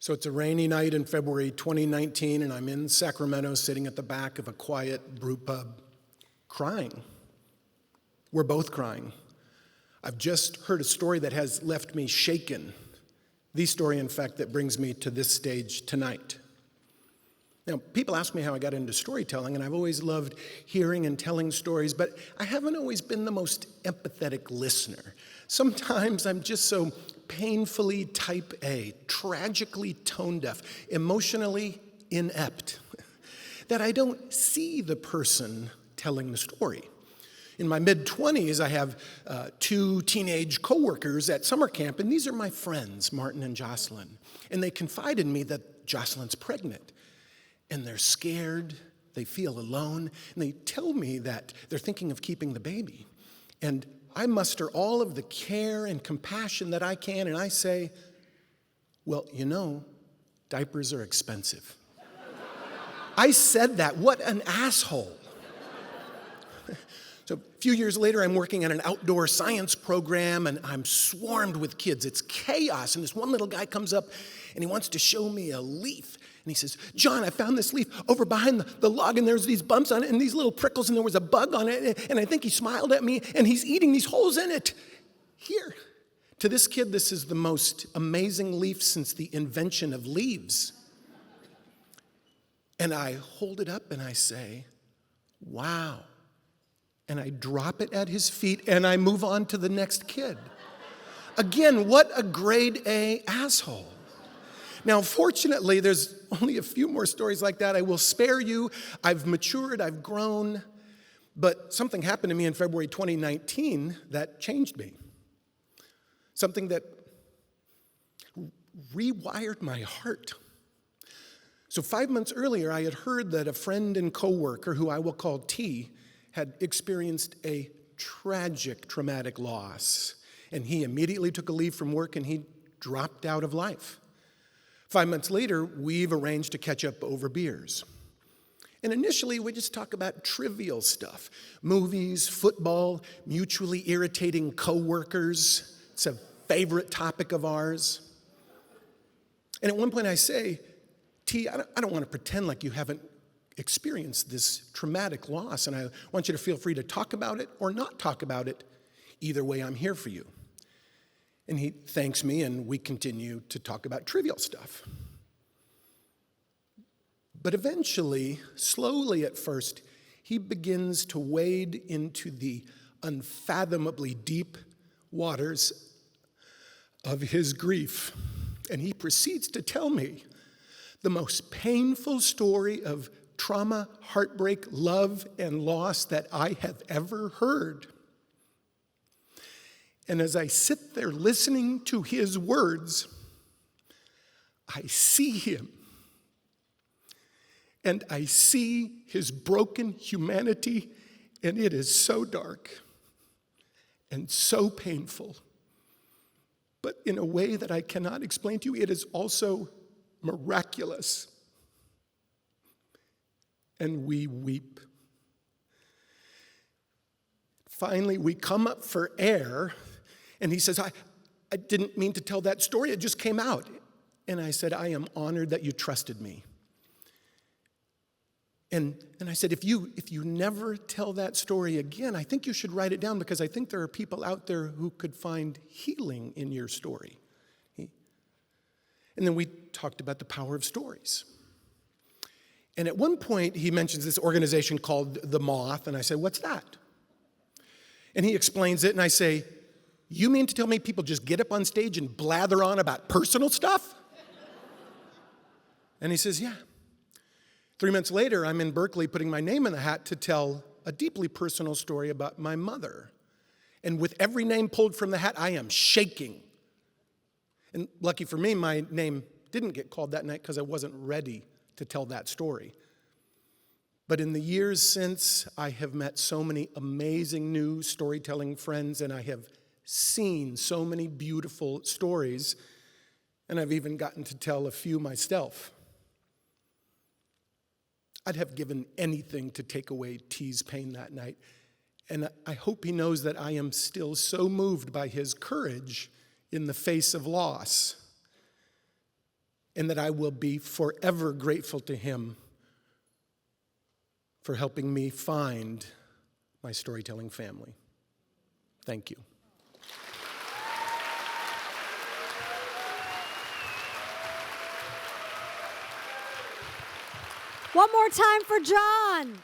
So it's a rainy night in February 2019, and I'm in Sacramento sitting at the back of a quiet brew pub, crying. We're both crying. I've just heard a story that has left me shaken. The story, in fact, that brings me to this stage tonight. Now, people ask me how I got into storytelling, and I've always loved hearing and telling stories, but I haven't always been the most empathetic listener. Sometimes I'm just so painfully type A, tragically tone deaf, emotionally inept, that I don't see the person telling the story. In my mid-20s, I have two teenage coworkers at summer camp, and these are my friends, Martin and Jocelyn. And they confide in me that Jocelyn's pregnant. And they're scared, they feel alone, and they tell me that they're thinking of keeping the baby. And I muster all of the care and compassion that I can, and I say, well, you know, diapers are expensive. I said that. What an asshole. So a few years later, I'm working at an outdoor science program, and I'm swarmed with kids. It's chaos, and this one little guy comes up, and he wants to show me a leaf. And he says, John, I found this leaf over behind the log, and there's these bumps on it and these little prickles, and there was a bug on it, and I think he smiled at me, and he's eating these holes in it. Here. To this kid, this is the most amazing leaf since the invention of leaves. And I hold it up and I say, wow. And I drop it at his feet, and I move on to the next kid. Again, what a grade A asshole. Now, fortunately, there's only a few more stories like that. I will spare you. I've matured, I've grown, but something happened to me in February 2019 that changed me. Something that rewired my heart. So 5 months earlier, I had heard that a friend and coworker, who I will call T, had experienced a tragic, traumatic loss. And he immediately took a leave from work and he dropped out of life. 5 months later, we've arranged to catch up over beers. And initially, we just talk about trivial stuff. Movies, football, mutually irritating coworkers. It's a favorite topic of ours. And at one point I say, T, I don't want to pretend like you haven't experienced this traumatic loss, and I want you to feel free to talk about it or not talk about it. Either way, I'm here for you. And he thanks me, and we continue to talk about trivial stuff. But eventually, slowly at first, he begins to wade into the unfathomably deep waters of his grief. And he proceeds to tell me the most painful story of trauma, heartbreak, love, and loss that I have ever heard. And as I sit there listening to his words, I see him. And I see his broken humanity, and it is so dark and so painful. But in a way that I cannot explain to you, it is also miraculous. And we weep. Finally, we come up for air, and he says, I didn't mean to tell that story, it just came out. And I said, I am honored that you trusted me. And I said, if you never tell that story again, I think you should write it down, because I think there are people out there who could find healing in your story. And then we talked about the power of stories. And at one point, he mentions this organization called the Moth, and I say, what's that? And he explains it, and I say, you mean to tell me people just get up on stage and blather on about personal stuff? And he says, yeah. 3 months later, I'm in Berkeley putting my name in the hat to tell a deeply personal story about my mother. And with every name pulled from the hat, I am shaking. And lucky for me, my name didn't get called that night because I wasn't ready to tell that story. But in the years since, I have met so many amazing new storytelling friends, and I have seen so many beautiful stories, and I've even gotten to tell a few myself. I'd have given anything to take away T's pain that night, and I hope he knows that I am still so moved by his courage in the face of loss. and that I will be forever grateful to him for helping me find my storytelling family. Thank you. One more time for John.